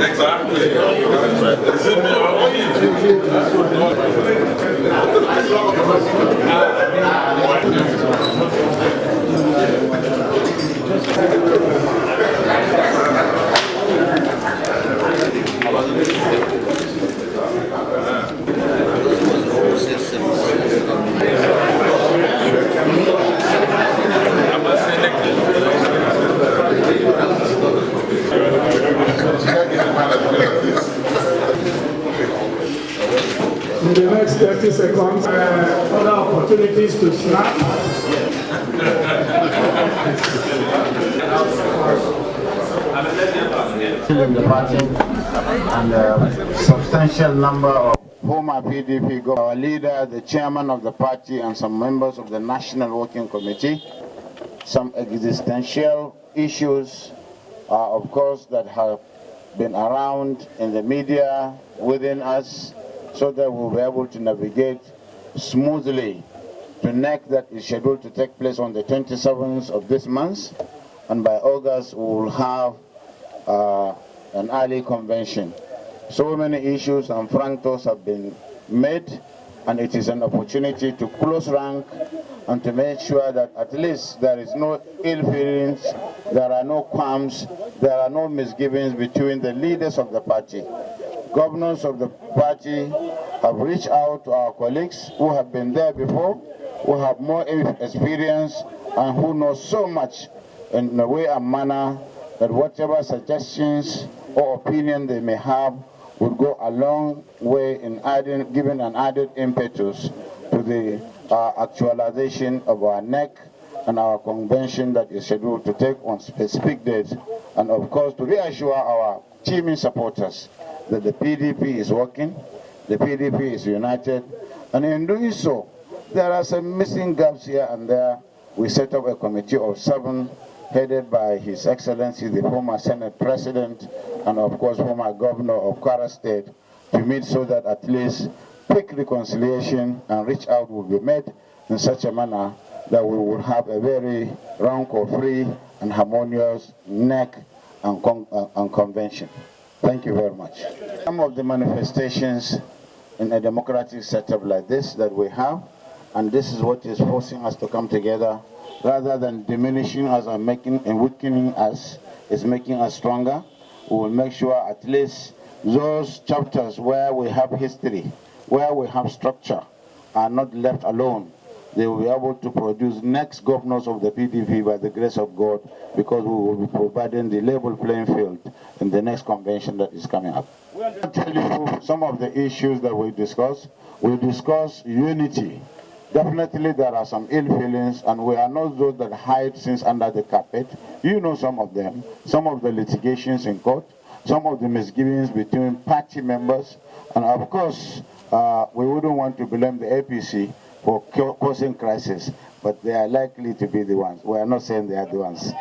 Exactly. In the next 30 seconds, other opportunities to snap. In the party and a substantial number of former PDP, our leader, the chairman of the party, and some members of the National Working Committee. Some existential issues, of course, that have been around in the media within us, so that we'll be able to navigate smoothly to NEC that is scheduled to take place on the 27th of this month, and by August we will have an early convention. So many issues and francos have been made, and it is an opportunity to close rank and to make sure that at least there is no ill feelings, there are no qualms, there are no misgivings between the leaders of the party. Governors of the party have reached out to our colleagues who have been there before, who have more experience, and who know so much in a way and manner that whatever suggestions or opinion they may have would go a long way in giving an added impetus to the actualization of our NEC and our convention that is scheduled to take on specific dates, and of course to reassure our teaming supporters that the PDP is working, the PDP is united, and in doing so, there are some missing gaps here and there. We set up a committee of 7 headed by His Excellency, the former Senate President, and of course former Governor of Kwara State, to meet so that at least quick reconciliation and reach out will be made in such a manner that we will have a very rancor-free and harmonious NEC and convention. Thank you very much. Some of the manifestations in a democratic setup like this that we have, and this is what is forcing us to come together, rather than diminishing us and weakening us, is making us stronger. We will make sure at least those chapters where we have history, where we have structure, are not left alone. They will be able to produce next governors of the PDP by the grace of God, because we will be providing the level playing field in the next convention that is coming up. I'll tell you some of the issues that we discuss. We discuss unity. Definitely there are some ill feelings, and we are not those that hide things under the carpet. You know some of them, some of the litigations in court, some of the misgivings between party members, and of course, we wouldn't want to blame the APC for causing crisis, but they are likely to be the ones. We are not saying they are the ones.